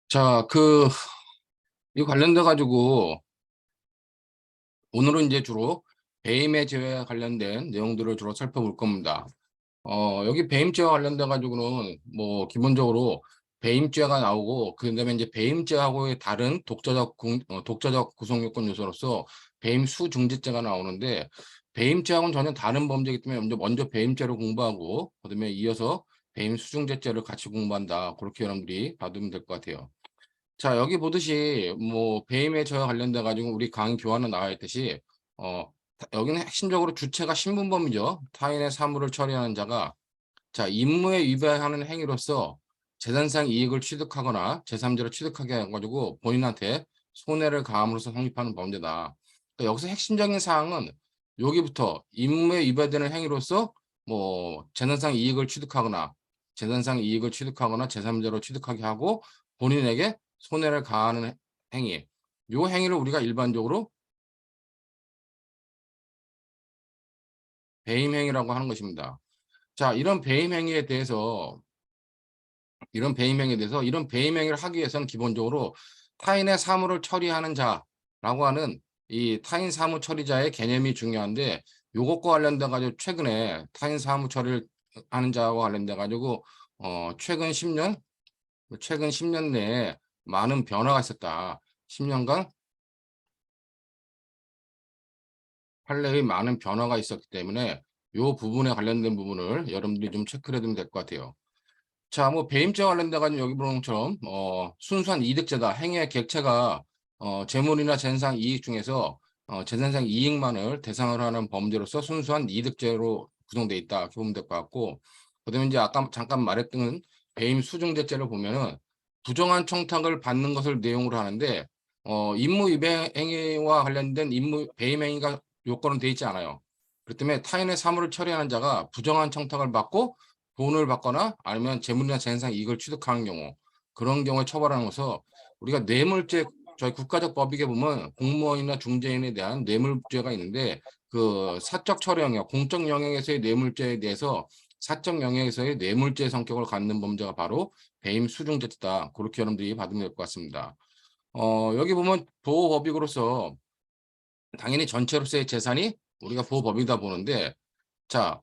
자, 이 관련돼 가지고 오늘은 이제 주로 배임의 죄와 관련된 내용들을 주로 살펴볼 겁니다. 여기 배임죄와 관련돼 가지고는 뭐 기본적으로 배임죄가 나오고 그다음에 이제 배임죄하고의 다른 독자적 구성 요건 요소로서 배임 수중죄죄가 나오는데 배임죄하고는 전혀 다른 범죄이기 때문에 먼저 배임죄를 공부하고 그다음에 이어서 배임 수중죄죄를 같이 공부한다. 그렇게 여러분들이 받으면 될 것 같아요. 자, 여기 보듯이 뭐 배임의 저와 관련돼 가지고 우리 강의 교환에 나와 있듯이 여기는 핵심적으로 주체가 신분범이죠. 타인의 사물을 처리하는 자가 임무에 위배하는 행위로서 재산상 이익을 취득하거나 제3자를 취득하게 해가지고 본인한테 손해를 가함으로써 성립하는 범죄다. 그러니까 여기서 핵심적인 사항은 여기부터 임무에 위배되는 행위로서 뭐 재산상 이익을 취득하거나 제3자로 취득하게 하고 본인에게 손해를 가하는 행위. 요 행위를 우리가 일반적으로 배임 행위라고 하는 것입니다. 자, 이런 배임 행위를 하기 위해서는 기본적으로 타인의 사물을 처리하는 자라고 하는 이 타인 사무 처리자의 개념이 중요한데 요것과 관련돼 가지고 최근에 타인 사무 처리를 하는 자와 관련돼 가지고 최근 10년 내에 많은 변화가 있었다. 10년간 판례의 많은 변화가 있었기 때문에 요 부분에 관련된 부분을 여러분들이 좀 체크를 해 두면 될 것 같아요. 자, 뭐 배임죄 관련돼 가지고 여기 보는 것처럼 순수한 이득죄다. 행위의 객체가 재물이나 재산상 이익 중에서 재산상 이익만을 대상으로 하는 범죄로서 순수한 이득죄로 구성돼 있다. 이렇게 보면 될 것 같고, 그다음에 이제 아까 잠깐 말했던 배임 수중죄죄를 보면은 부정한 청탁을 받는 것을 내용으로 하는데 임무 위배 행위와 관련된 임무 배임 행위가 요건은 돼 있지 않아요. 그렇기 때문에 타인의 사물을 처리하는 자가 부정한 청탁을 받고 돈을 받거나 아니면 재물이나 재산상 이익을 취득하는 경우 그런 경우에 처벌하는 것은 우리가 뇌물죄 저희 국가적 법익에 보면 공무원이나 중개인에 대한 뇌물죄가 있는데 그 사적 처리 영역, 공적 영역에서의 뇌물죄에 대해서 사적 영역에서의 뇌물죄 성격을 갖는 범죄가 바로 배임 수중죄다. 그렇게 여러분들이 받으면 될 것 같습니다. 여기 보면 보호법익으로서 당연히 전체로서의 재산이 우리가 보호법이다 보는데 자,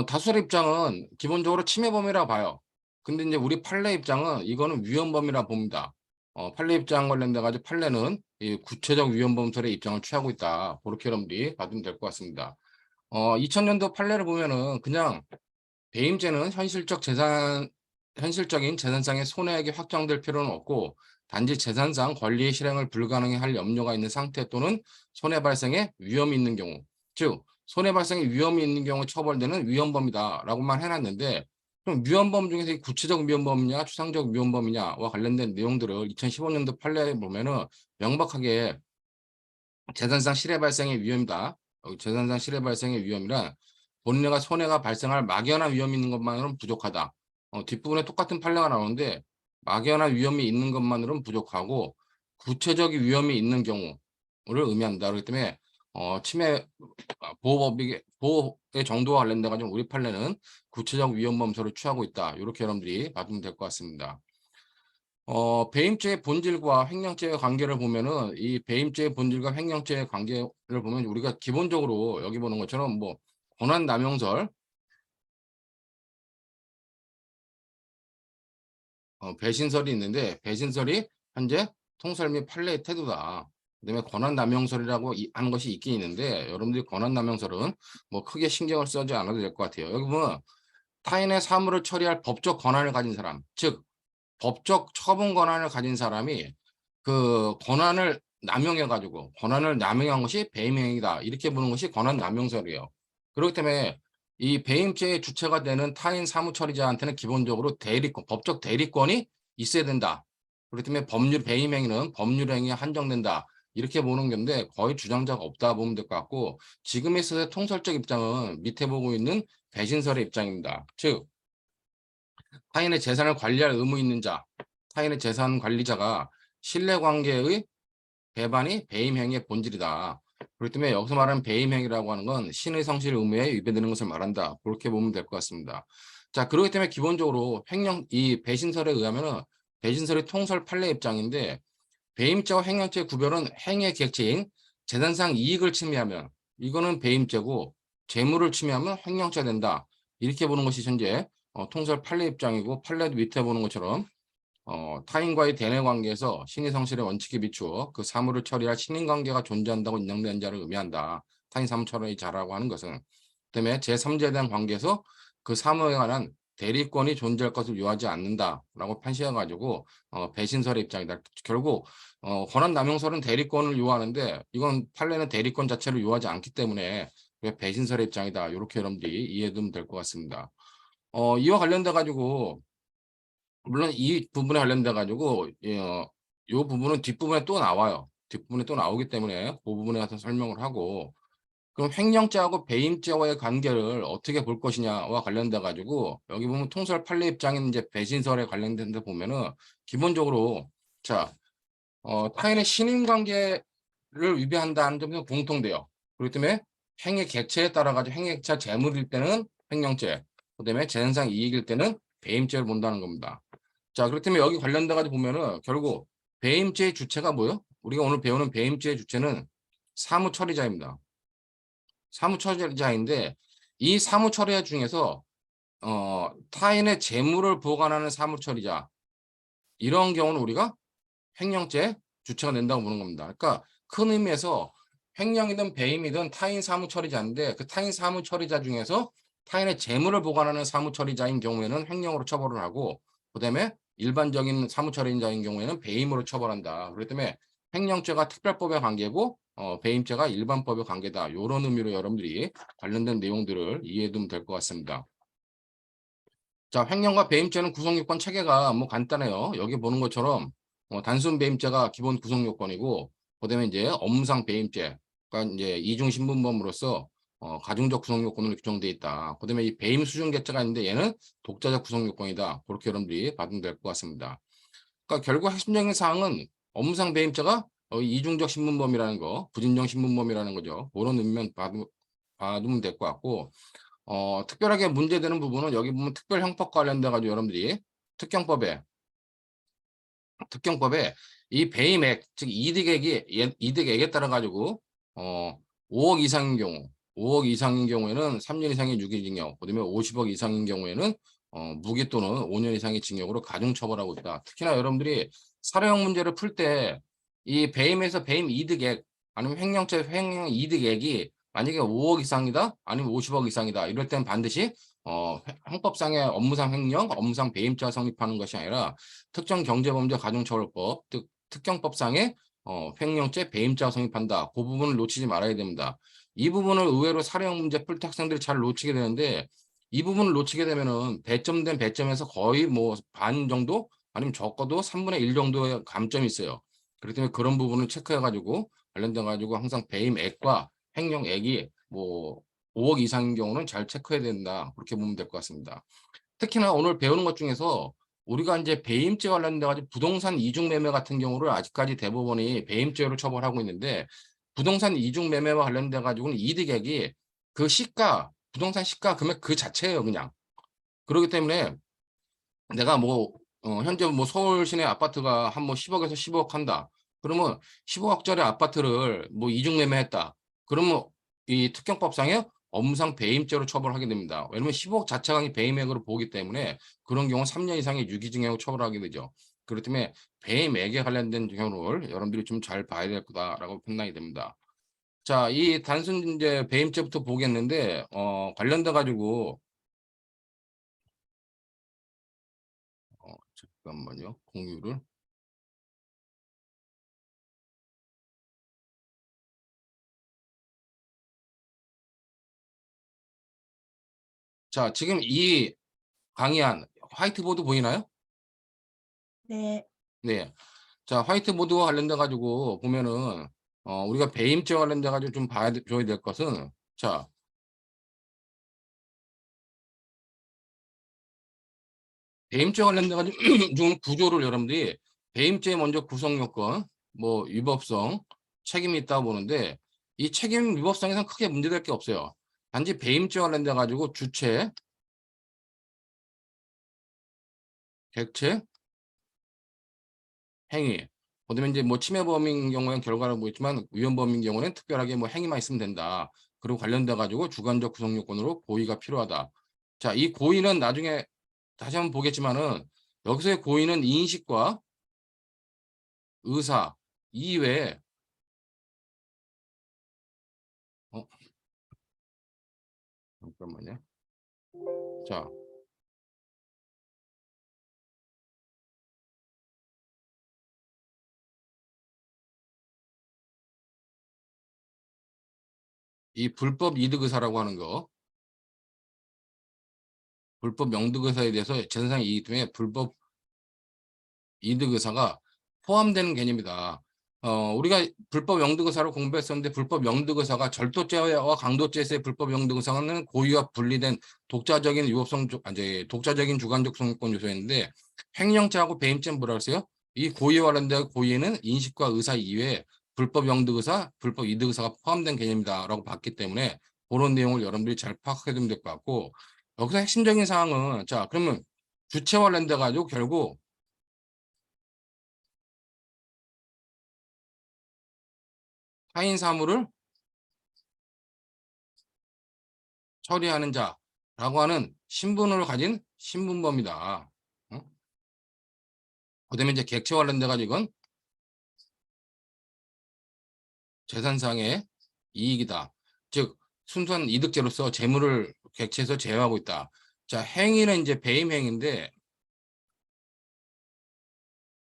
다수의 입장은 기본적으로 침해범이라 봐요. 근데 이제 우리 판례 입장은 이거는 위헌범이라 봅니다. 판례 입장 관련돼 가지고 판례는 이 구체적 위헌범설의 입장을 취하고 있다. 그렇게 여러분들이 받으면 될 것 같습니다. 2000년도 판례를 보면은 그냥 배임죄는 현실적인 재산상의 손해액이 확정될 필요는 없고 단지 재산상 권리의 실행을 불가능히 할 염려가 있는 상태 또는 손해 발생에 위험이 있는 경우, 즉 손해 발생에 위험이 있는 경우 처벌되는 위헌범이다라고만 해놨는데 그럼 위헌범 중에서 이 구체적 위헌범이냐 추상적 위헌범이냐와 관련된 내용들을 2015년도 판례에 보면은 명백하게 재산상 실해 발생의 위험이다. 재산상 실해 발생의 위험이란 본인에게 손해가 발생할 막연한 위험이 있는 것만으로는 부족하다. 뒷부분에 똑같은 판례가 나오는데 막연한 위험이 있는 것만으로는 부족하고 구체적 위험이 있는 경우를 의미한다. 그렇기 때문에 침해 보호의 정도와 관련돼 가지고 우리 판례는 구체적 위험범설을 취하고 있다. 이렇게 여러분들이 받으면 될 것 같습니다. 배임죄의 본질과 횡령죄의 관계를 보면은 이 배임죄의 본질과 횡령죄의 관계를 보면 우리가 기본적으로 여기 보는 것처럼 뭐 권한남용설, 배신설이 있는데 배신설이 현재 통설 및 판례의 태도다. 그다음에 권한남용설이라고 하는 것이 있긴 있는데 여러분들이 권한남용설은 뭐 크게 신경을 쓰지 않아도 될 것 같아요. 여기 보면 타인의 사물을 처리할 법적 권한을 가진 사람, 즉 법적 처분 권한을 가진 사람이 그 권한을 남용한 것이 배임행위다. 이렇게 보는 것이 권한남용설이에요. 그렇기 때문에 이 배임죄의 주체가 되는 타인 사무처리자한테는 기본적으로 법적 대리권이 있어야 된다. 그렇기 때문에 배임행위는 법률행위에 한정된다. 이렇게 보는 건데 거의 주장자가 없다 보면 될 것 같고 지금에 있어서 통설적 입장은 밑에 보고 있는 배신설의 입장입니다. 즉 타인의 재산을 관리할 의무 있는 자, 타인의 재산 관리자가 신뢰관계의 배반이 배임행위의 본질이다. 그렇기 때문에 여기서 말하는 배임행위라고 하는 건 신의 성실 의무에 위배되는 것을 말한다. 그렇게 보면 될 것 같습니다. 자, 그렇기 때문에 기본적으로 이 배신설에 의하면은 배신설의 통설 판례 입장인데 배임죄와 횡령죄 구별은 행위의 객체인 재산상 이익을 침해하면 이거는 배임죄고 재물을 침해하면 횡령죄가 된다. 이렇게 보는 것이 현재 통설 판례 입장이고 판례 밑에 보는 것처럼 타인과의 대내 관계에서 신의 성실의 원칙에 비추어 그 사물을 처리할 신인 관계가 존재한다고 인정된 자를 의미한다. 타인 사물 처리 자라고 하는 것은 그다음에 제3자에 대한 관계에서 그 사물에 관한 대리권이 존재할 것을 요하지 않는다라고 판시해가지고 배신설의 입장이다. 결국 권한 남용설은 대리권을 요하는데 이건 판례는 대리권 자체를 요하지 않기 때문에 배신설의 입장이다. 이렇게 여러분들이 이해하면 될 것 같습니다. 이와 관련돼 가지고 물론 이 부분에 관련돼 가지고 이 부분은 뒷부분에 또 나와요. 뒷부분에 또 나오기 때문에 그 부분에 가서 설명을 하고 그럼 횡령죄하고 배임죄와의 관계를 어떻게 볼 것이냐와 관련돼 가지고 여기 보면 통설 판례 입장인 이제 배신설에 관련된 데 보면은 기본적으로 자, 타인의 신임 관계를 위배한다는 점은 공통돼요. 그렇기 때문에 행위 객체에 따라 가지고 행위 객체가 재물일 때는 횡령죄, 그다음에 재산상 이익일 때는 배임죄를 본다는 겁니다. 자, 그렇다면 여기 관련돼 가지고 보면은 결국 배임죄의 주체가 뭐예요? 우리가 오늘 배우는 배임죄의 주체는 사무처리자입니다. 사무처리자인데 이 사무처리자 중에서 타인의 재물을 보관하는 사무처리자 이런 경우는 우리가 횡령죄 주체가 된다고 보는 겁니다. 그러니까 큰 의미에서 횡령이든 배임이든 타인 사무처리자인데 그 타인 사무처리자 중에서 타인의 재물을 보관하는 사무처리자인 경우에는 횡령으로 처벌을 하고 그다음에 일반적인 사무처리자인 경우에는 배임으로 처벌한다. 그렇기 때문에 횡령죄가 특별법의 관계고 배임죄가 일반법의 관계다. 이런 의미로 여러분들이 관련된 내용들을 이해해두면 될 것 같습니다. 자, 횡령과 배임죄는 구성요건 체계가 뭐 간단해요. 여기 보는 것처럼 단순 배임죄가 기본 구성 요건이고, 그다음에 이제 업무상 배임죄가 이제 이중 신분범으로서 가중적 구성 요건으로 규정돼 있다. 그다음에 이 배임 수준 객체가 있는데 얘는 독자적 구성 요건이다. 그렇게 여러분들이 받으면 될 것 같습니다. 그러니까 결국 핵심적인 사항은 업무상 배임죄가 이중적 신분범이라는 거, 부진정 신분범이라는 거죠. 그런 의미만 받으면 될 것 같고, 특별하게 문제되는 부분은 여기 보면 특별형법 관련돼 가지고 여러분들이 특경법에 이 배임액 즉 이득액에 따라 가지고 어 5억 이상인 경우 5억 이상인 경우에는 3년 이상의 유기징역, 그다음에 50억 이상인 경우에는 무기 또는 5년 이상의 징역으로 가중 처벌하고 있다. 특히나 여러분들이 사례형 문제를 풀 때 이 배임에서 배임 이득액 아니면 횡령죄 횡령 이득액이 만약에 5억 이상이다 아니면 50억 이상이다 이럴 땐 반드시 형법상의 업무상 횡령, 업무상 배임죄가 성립하는 것이 아니라 특정 경제범죄 가중처벌법, 즉 특경법상의 횡령죄, 배임죄가 성립한다. 그 부분을 놓치지 말아야 됩니다. 이 부분을 의외로 사례형 문제 풀 때 학생들이 잘 놓치게 되는데 이 부분을 놓치게 되면은 배점된 배점에서 거의 뭐 반 정도 아니면 적어도 3분의 1 정도의 감점이 있어요. 그렇기 때문에 그런 부분을 체크해가지고 관련돼 가지고 항상 배임액과 횡령액이 뭐 5억 이상인 경우는 잘 체크해야 된다. 그렇게 보면 될 것 같습니다. 특히나 오늘 배우는 것 중에서 우리가 이제 배임죄 관련돼 가지고 부동산 이중 매매 같은 경우를 아직까지 대법원이 배임죄로 처벌하고 있는데 부동산 이중 매매와 관련돼 가지고는 이득액이 그 시가 부동산 시가 금액 그 자체예요, 그냥. 그렇기 때문에 내가 뭐 현재 뭐 서울 시내 아파트가 한 뭐 10억에서 15억 한다. 그러면 15억짜리 아파트를 뭐 이중 매매했다. 그러면 이 특경법상에 업무상 배임죄로 처벌하게 됩니다. 왜냐면 15억 자체가 배임액으로 보기 때문에 그런 경우 3년 이상의 유기징역으로 처벌하게 되죠. 그렇기 때문에 배임액에 관련된 경우를 여러분들이 좀 잘 봐야 될 거다라고 판단이 됩니다. 자, 이 단순 이제 배임죄부터 보겠는데 관련돼 가지고 잠깐만요. 공유를 자, 지금 이 강의한 화이트보드 보이나요? 네, 네. 자, 화이트보드와 관련돼 가지고 보면은 우리가 배임죄와 관련돼 가지고 좀 줘야 될 것은 자, 배임죄와 관련돼 가지고 좀 구조를 여러분들이 배임죄 먼저 구성 요건, 뭐 위법성, 책임이 있다고 보는데 이 책임 위법성에선 크게 문제될 게 없어요. 단지 배임죄와 관련돼 가지고 주체, 객체, 행위. 그다음에 이제 뭐 침해범인 경우에는 결과를 보겠지만 위헌범인 경우는 특별하게 뭐 행위만 있으면 된다. 그리고 관련돼 가지고 주관적 구성 요건으로 고의가 필요하다. 자, 이 고의는 나중에 다시 한번 보겠지만은 여기서의 고의는 인식과 의사 이외에 어 잠깐만요. 자, 이 불법 이득 의사라고 하는 거, 불법 명득 의사에 대해서 재산상 이익 중에 불법 이득 의사가 포함되는 개념이다. 우리가 불법 영득 의사를 공부했었는데 불법 영득 의사가 절도죄와 강도죄에서의 불법 영득 의사는 고의와 분리된 독자적인 유법성, 이제 독자적인 주관적 성립권 요소였는데 횡령죄하고 배임죄는 뭐라 그랬어요? 이 고의와 관련된 고의에는 인식과 의사 이외에 불법 영득 의사, 불법 이득 의사가 포함된 개념이다라고 봤기 때문에 그런 내용을 여러분들이 잘 파악해 두면 될 것 같고 여기서 핵심적인 사항은 자 그러면 주체와 관련돼 가지고 결국 타인 사물을 처리하는 자라고 하는 신분을 가진 신분범이다. 어? 그다음에 이제 객체 관련돼 가지고 이건 재산상의 이익이다. 즉 순수한 이득죄로서 재물을 객체에서 제외하고 있다. 자, 행위는 이제 배임 행위인데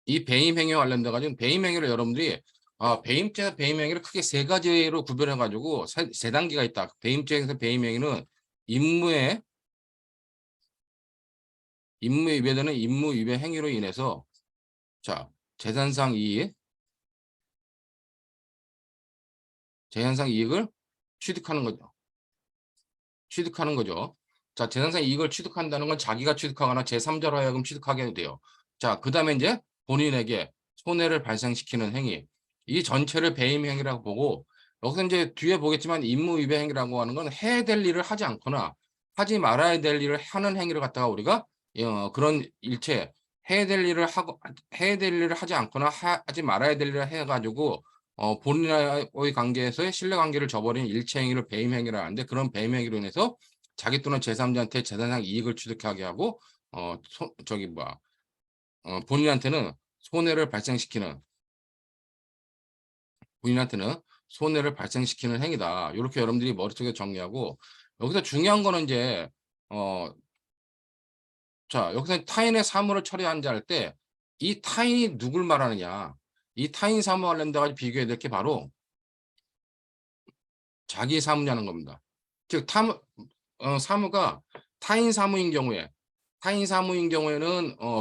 이 배임 행위와 관련돼 가지고 배임 행위를 여러분들이 배임죄 배임 행위를 크게 세 가지로 구별해 가지고 세 단계가 있다. 배임죄에서 배임 행위는 임무에 임무에 위배되는 임무 위배 행위로 인해서 자, 재산상 이익 재산상 이익을 취득하는 거죠. 취득하는 거죠. 자, 재산상 이익을 취득한다는 건 자기가 취득하거나 제3자로 하여금 취득하게 돼요. 자, 그 다음에 이제 본인에게 손해를 발생시키는 행위. 이 전체를 배임 행위라고 보고 여기서 이제 뒤에 보겠지만 임무 위배 행위라고 하는 건 해야 될 일을 하지 않거나 하지 말아야 될 일을 하는 행위를 갖다가 우리가 그런 일체 해야 될 일을 하고 해야 될 일을 하지 않거나 하지 말아야 될 일을 해가지고 본인과의 관계에서의 신뢰 관계를 저버린 일체 행위를 배임 행위라 하는데 그런 배임 행위로 인해서 자기 또는 제3자한테 재산상 이익을 취득하게 하고 본인한테는 손해를 발생시키는 본인한테는 손해를 발생시키는 행위다. 이렇게 여러분들이 머릿속에 정리하고 여기서 중요한 거는 이제 어, 자, 여기서 타인의 사물을 처리한 자 할 때 이 타인이 누굴 말하느냐. 이 타인 사무 관련돼 가지고 비교해야 될 게 바로 자기 사무냐는 겁니다. 즉 사무가 타인 사무인 경우에는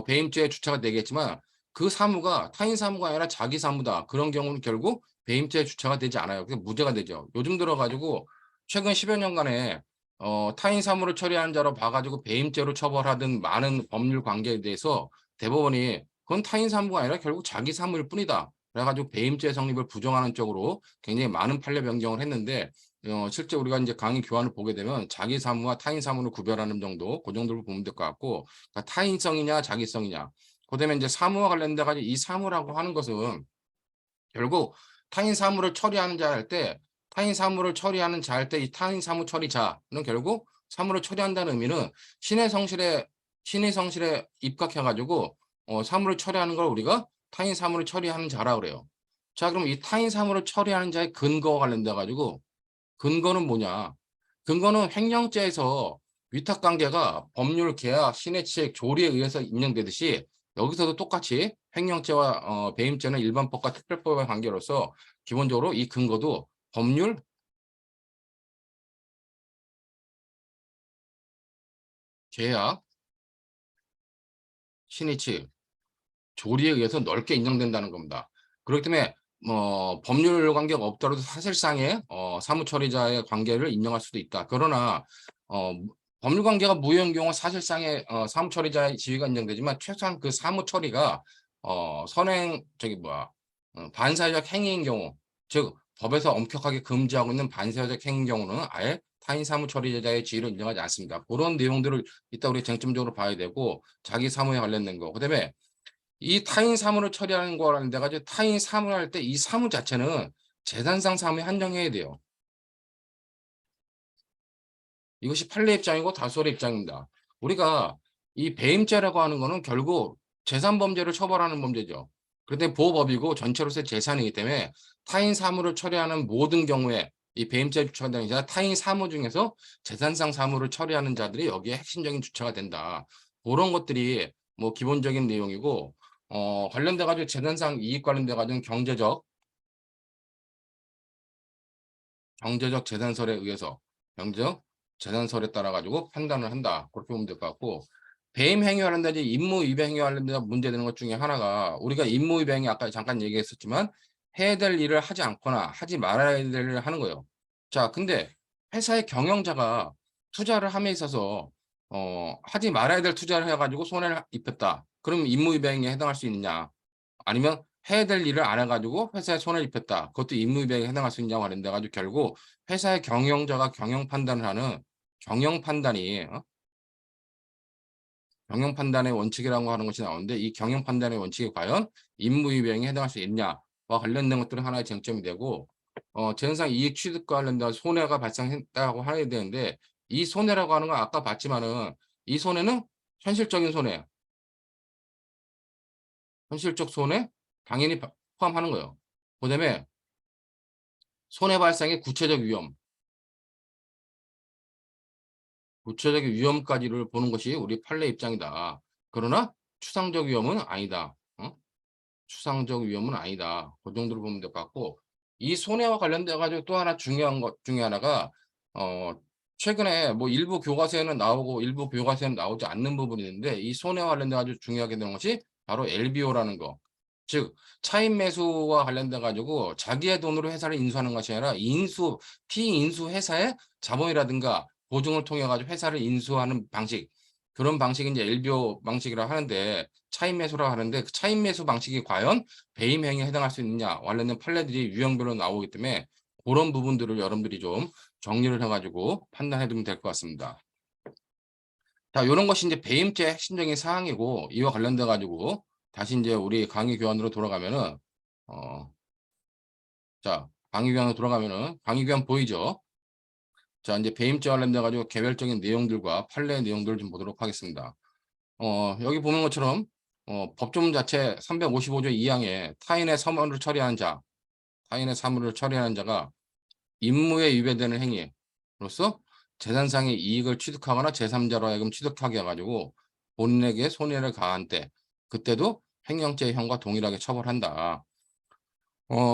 배임죄의 주체가 되겠지만 그 사무가 타인 사무가 아니라 자기 사무다. 그런 경우는 결국 배임죄의 주체가 되지 않아요. 그래서 무죄가 되죠. 요즘 들어 가지고 최근 10여 년간에 타인 사무를 처리하는 자로 봐가지고 배임죄로 처벌하던 많은 법률 관계에 대해서 대법원이 그건 타인 사무가 아니라 결국 자기 사무일 뿐이다. 그래가지고 배임죄 성립을 부정하는 쪽으로 굉장히 많은 판례 변경을 했는데 실제 우리가 이제 강의 교환을 보게 되면 자기 사무와 타인 사무를 구별하는 정도, 그 정도로 보면 될 것 같고, 그러니까 타인성이냐, 자기성이냐. 그다음에 이제 사무와 관련돼 가지고 이 사무라고 하는 것은 결국 타인 사무를 처리하는 자 할 때, 타인 사무를 처리하는 자 할 때 이 타인 사무 처리자는 결국 사무를 처리한다는 의미는 신의 성실에 입각해 가지고 사무를 처리하는 걸 우리가 타인 사무를 처리하는 자라 그래요. 자, 그럼 이 타인 사무를 처리하는 자의 근거와 관련돼 가지고 근거는 뭐냐? 근거는 횡령죄에서 위탁관계가 법률, 계약, 신해치액, 조리에 의해서 인정되듯이 여기서도 똑같이 횡령죄와 배임죄는 일반법과 특별법의 관계로서 기본적으로 이 근거도 법률, 계약, 신해치액, 조리에 의해서 넓게 인정된다는 겁니다. 그렇기 때문에 법률 관계가 없더라도 사실상의 사무처리자의 관계를 인정할 수도 있다. 그러나 어, 법률 관계가 무효인 경우 사실상의 사무처리자의 지위가 인정되지만 최소한 그 사무처리가 선행 반사회적 행위인 경우 즉 법에서 엄격하게 금지하고 있는 반사회적 행위인 경우는 아예 타인 사무처리자의 지위를 인정하지 않습니다. 그런 내용들을 이따 우리 쟁점적으로 봐야 되고 자기 사무에 관련된 거. 그다음에 이 타인 사무를 처리하는 거라는 데 가지고 타인 사무를 할 때 이 사무 자체는 재산상 사무에 한정해야 돼요. 이것이 판례 입장이고 다수의 입장입니다. 우리가 이 배임죄라고 하는 거는 결국 재산 범죄를 처벌하는 범죄죠. 그런데 보호법이고 전체로서의 재산이기 때문에 타인 사무를 처리하는 모든 경우에 이 배임죄 처리하는 자 타인 사무 중에서 재산상 사무를 처리하는 자들이 여기에 핵심적인 주체가 된다. 그런 것들이 뭐 기본적인 내용이고 관련돼 가지고 재산상 이익 관련돼 가지고 경제적 재산설에 의해서 경제적 재산설에 따라 가지고 판단을 한다. 그렇게 보면 될 것 같고 배임 행위 관련된 임무 위배 행위 관련된 문제되는 것 중에 하나가 우리가 임무 위배 행위 아까 잠깐 얘기했었지만 해야 될 일을 하지 않거나 하지 말아야 될 일을 하는 거예요. 자, 근데 회사의 경영자가 투자를 함에 있어서 하지 말아야 될 투자를 해가지고 손해를 입혔다. 그럼 임무 위배 행위에 해당할 수 있느냐? 아니면 해야 될 일을 안 해가지고 회사에 손해를 입혔다. 그것도 임무위배에 해당할 수 있냐고 하는데 가지고 결국 회사의 경영자가 경영 판단을 하는 경영 판단이 경영 판단의 원칙이라고 하는 것이 나오는데 이 경영 판단의 원칙이 과연 임무위배에 해당할 수 있냐와 관련된 것들은 하나의 쟁점이 되고 재산상 이익 취득과 관련된 손해가 발생했다고 해야 되는데 이 손해라고 하는 건 아까 봤지만은 이 손해는 현실적인 손해, 현실적 손해 당연히 포함하는 거예요. 그다음에 손해 발생의 구체적 위험까지를 보는 것이 우리 판례 입장이다. 그러나 추상적 위험은 아니다. 추상적 위험은 아니다. 그 정도로 보면 될 것 같고 이 손해와 관련돼 가지고 또 하나 중요한 것 중에 하나가 어 최근에 뭐 일부 교과서에는 나오고 일부 교과서에는 나오지 않는 부분이 있는데 이 손해와 관련돼 가지고 중요하게 되는 것이 바로 LBO라는 거. 즉 차익 매수와 관련돼 가지고 자기의 돈으로 회사를 인수하는 것이 아니라 피인수 회사의 자본이라든가 보증을 통해 가지고 회사를 인수하는 방식. 그런 방식이 이제 LBO 방식이라고 하는데 차익 매수라고 하는데 그 차익 매수 방식이 과연 배임 행위에 해당할 수 있느냐 관련된 판례들이 유형별로 나오기 때문에 그런 부분들을 여러분들이 좀 정리를 해 가지고 판단해 두면 될 것 같습니다. 자, 요런 것이 이제 배임죄 핵심적인 사항이고 이와 관련돼 가지고 다시 이제 우리 강의 교환으로 돌아가면은 강의 교환으로 돌아가면은 강의 교환 보이죠? 자, 이제 배임죄 관련돼 가지고 개별적인 내용들과 판례 내용들을 좀 보도록 하겠습니다. 여기 보는 것처럼 법조문 자체 355조 2항에 타인의 사무를 처리하는 자, 타인의 사무를 처리하는 자가 임무에 위배되는 행위로서 재산상의 이익을 취득하거나 제3자로 하여금 취득하게 해가지고 본인에게 손해를 가한 때 그때도 횡령죄형과 동일하게 처벌한다.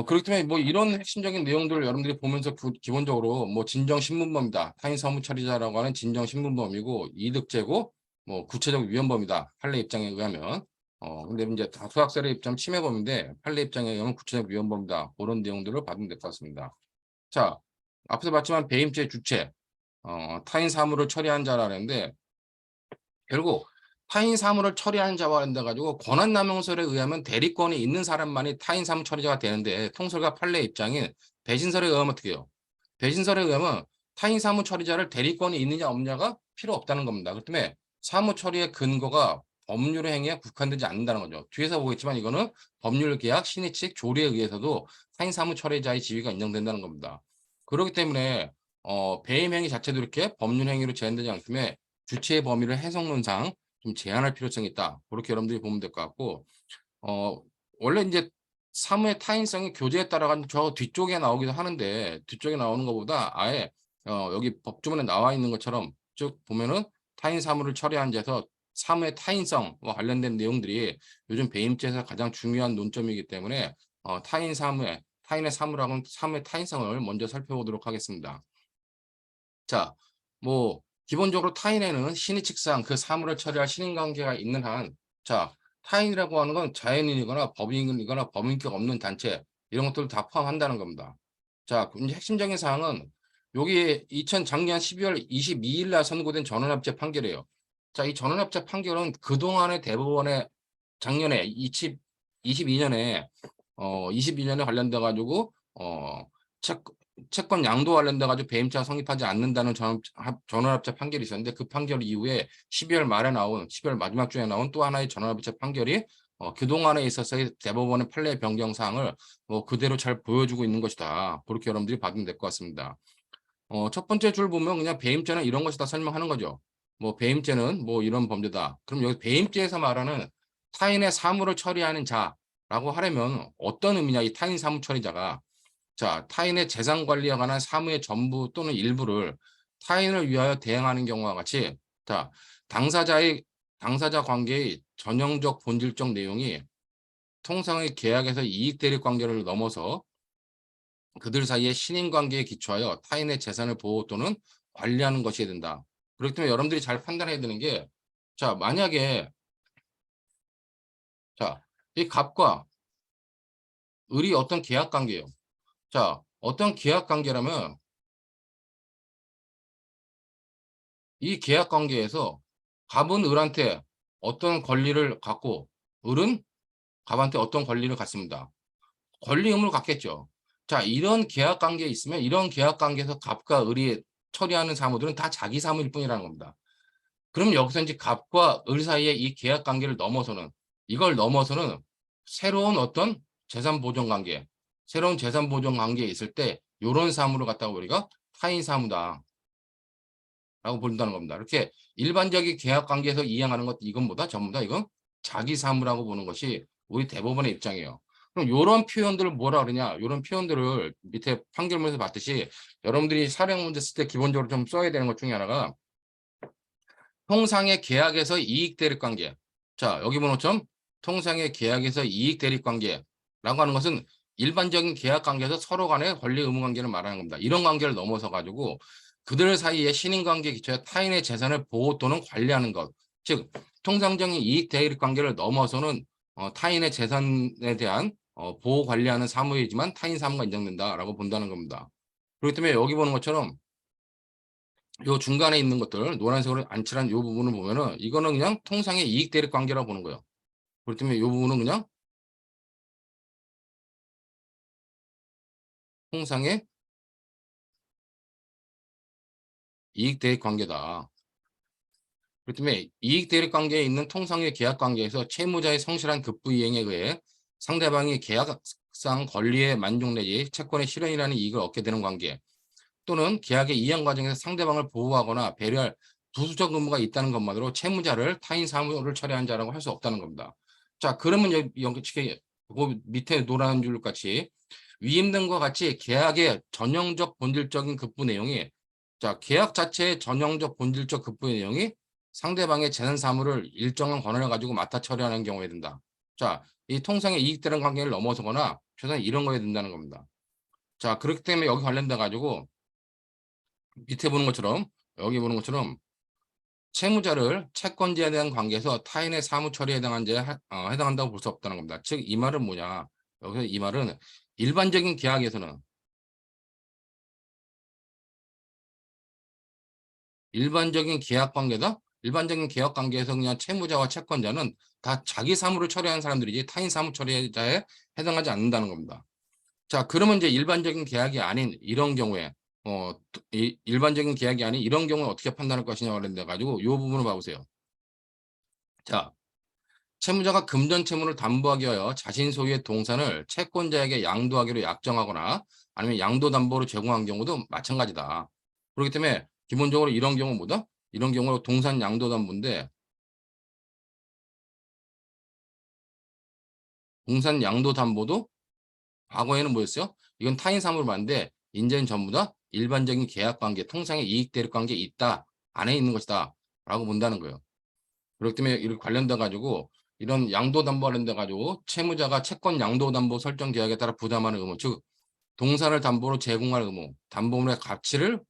그렇기 때문에 뭐 이런 핵심적인 내용들을 여러분들이 보면서 기본적으로 뭐 진정신문범이다. 타인 사무 처리자라고 하는 진정신문범이고 이득죄고 뭐 구체적 위헌범이다. 판례 입장에 의하면. 근데 이제 다수학살의 입장 침해범인데 판례 입장에 의하면 구체적 위헌범이다. 그런 내용들을 받으면 될 것 같습니다. 자, 앞서 봤지만 배임죄 주체, 타인 사무를 처리한 자라는데 결국 타인 사무를 처리하는 자와 관련돼 가지고 권한남용설에 의하면 대리권이 있는 사람만이 타인 사무 처리자가 되는데 통설과 판례 입장인 배신설에 의하면 어떻게 해요? 배신설에 의하면 타인 사무 처리자를 대리권이 있느냐 없느냐가 필요 없다는 겁니다. 그렇기 때문에 사무 처리의 근거가 법률의 행위에 국한되지 않는다는 거죠. 뒤에서 보겠지만 이거는 법률 계약, 신의칙, 조례에 의해서도 타인 사무 처리자의 지위가 인정된다는 겁니다. 그렇기 때문에 배임 행위 자체도 이렇게 법률 행위로 제한되지 않기 때문에 주체의 범위를 해석론상 좀 제한할 필요성이 있다. 그렇게 여러분들이 보면 될 것 같고 원래 이제 사무의 타인성이 교제에 따라가 저 뒤쪽에 나오기도 하는데 뒤쪽에 나오는 것보다 아예 여기 법조문에 나와 있는 것처럼 쭉 보면은 타인 사무를 처리한 데서 사무의 타인성과 관련된 내용들이 요즘 배임죄에서 가장 중요한 논점이기 때문에 타인의 사무라고는 사무의 타인성을 먼저 살펴보도록 하겠습니다. 자, 뭐 기본적으로 타인에는 신의칙상 그 사물을 처리할 신인관계가 있는 한, 자, 타인이라고 하는 건 자연인이거나 법인이거나 법인격 없는 단체 이런 것들을 다 포함한다는 겁니다. 자, 이제 핵심적인 사항은 여기 작년 12월 22일 날 선고된 전원합체 판결이에요. 자, 이 전원합체 판결은 그동안의 대법원의 작년에 22년에 22년에 관련돼 가지고 채권 양도 관련돼 가지고 배임죄가 성립하지 않는다는 전원합체 판결이 있었는데 그 판결 이후에 12월 마지막 주에 나온 또 하나의 전원합체 판결이 그동안에 있어서의 대법원의 판례 변경 사항을 그대로 잘 보여주고 있는 것이다. 그렇게 여러분들이 받으면 될 것 같습니다. 첫 번째 줄 보면 그냥 배임죄는 이런 것이다 설명하는 거죠. 배임죄는 이런 범죄다. 그럼 여기 배임죄에서 말하는 타인의 사물을 처리하는 자라고 하려면 어떤 의미냐, 이 타인 사무 처리자가. 자, 타인의 재산 관리에 관한 사무의 전부 또는 일부를 타인을 위하여 대행하는 경우와 같이, 자, 당사자 관계의 전형적 본질적 내용이 통상의 계약에서 이익 대립 관계를 넘어서 그들 사이의 신인 관계에 기초하여 타인의 재산을 보호 또는 관리하는 것이 된다. 그렇기 때문에 여러분들이 잘 판단해야 되는 게, 자, 만약에, 자, 이 갑과 을이 어떤 계약 관계예요. 자, 어떤 계약 관계라면 이 계약 관계에서 갑은 을한테 어떤 권리를 갖고 을은 갑한테 어떤 권리를 갖습니다. 권리 의무를 갖겠죠. 자, 이런 계약 관계에 있으면 이런 계약 관계에서 갑과 을이 처리하는 사무들은 다 자기 사무일 뿐이라는 겁니다. 그럼 여기서 이제 갑과 을 사이의 이 계약 관계를 넘어서는, 이걸 넘어서는 새로운 어떤 재산 보존 관계, 새로운 재산 보존 관계에 있을 때 이런 사무를 갖다가 우리가 타인 사무다 라고 본다는 겁니다. 이렇게 일반적인 계약 관계에서 이행하는 것, 이건보다 전부 다 이건 자기 사무라고 보는 것이 우리 대법원의 입장이에요. 그럼 이런 표현들을 뭐라 그러냐? 이런 표현들을 밑에 판결문에서 봤듯이 여러분들이 사령 문제 쓸 때 기본적으로 좀 써야 되는 것 중에 하나가 통상의 계약에서 이익 대립 관계. 자, 여기 보는 것처럼 통상의 계약에서 이익 대립 관계라고 하는 것은 일반적인 계약 관계에서 서로 간의 권리 의무 관계를 말하는 겁니다. 이런 관계를 넘어서 가지고 그들 사이의 신인 관계에 기초해 타인의 재산을 보호 또는 관리하는 것. 즉, 통상적인 이익 대립 관계를 넘어서는 타인의 재산에 대한 보호 관리하는 사무이지만 타인 사무가 인정된다라고 본다는 겁니다. 그렇기 때문에 여기 보는 것처럼 요 중간에 있는 것들 노란색으로 안칠한 요 부분을 보면은 이거는 그냥 통상의 이익 대립 관계라고 보는 거예요. 그렇기 때문에 요 부분은 그냥 통상의 이익 대립 관계다. 그렇기 때문에 이익 대립 관계에 있는 통상의 계약 관계에서 채무자의 성실한 급부 이행에 의해 상대방이 계약상 권리의 만족 내지 채권의 실현이라는 이익을 얻게 되는 관계, 또는 계약의 이행 과정에서 상대방을 보호하거나 배려할 부수적 의무가 있다는 것만으로 채무자를 타인 사무를 처리한 자라고 할 수 없다는 겁니다. 자, 그러면 여기 그 밑에 노란 줄 같이 위임 등과 같이 계약의 전형적 본질적인 급부 내용이, 자, 계약 자체의 전형적 본질적 급부 내용이 상대방의 재산 사무를 일정한 권한을 가지고 맡아 처리하는 경우에 된다. 자, 이 통상의 이익되는 관계를 넘어서거나 최소한 이런 거에 된다는 겁니다. 자, 그렇기 때문에 여기 관련돼 가지고 밑에 보는 것처럼, 여기 보는 것처럼 채무자를 채권자에 대한 관계에서 타인의 사무 처리에 해당한 자에 해당한다고 볼 수 없다는 겁니다. 즉, 이 말은 뭐냐? 여기서 이 말은 일반적인 계약에서는 일반적인 계약 관계다? 일반적인 계약 관계에서 그냥 채무자와 채권자는 다 자기 사무를 처리하는 사람들이지 타인 사무 처리자에 해당하지 않는다는 겁니다. 자, 그러면 이제 일반적인 계약이 아닌 이런 경우에 일반적인 계약이 아닌 이런 경우에 어떻게 판단할 것이냐 관련돼 가지고 이 부분을 봐보세요. 자, 채무자가 금전 채무를 담보하기 위하여 자신 소유의 동산을 채권자에게 양도하기로 약정하거나 아니면 양도담보로 제공한 경우도 마찬가지다. 그렇기 때문에 기본적으로 이런 경우 뭐다? 이런 경우로 동산 양도담보인데, 동산 양도담보도 과거에는 뭐였어요? 이건 타인 사무를 봤는데 이제는 전부 다 일반적인 계약 관계, 통상의 이익 대립 관계에 있다, 안에 있는 것이다 라고 본다는 거예요. 그렇기 때문에 이렇게 관련돼 가지고 이런 양도담보 관련돼 가지고 채무자가 채권 양도담보 설정 계약에 따라 부담하는 의무, 즉 동산을 담보로 제공할 의무, 담보물의 가치를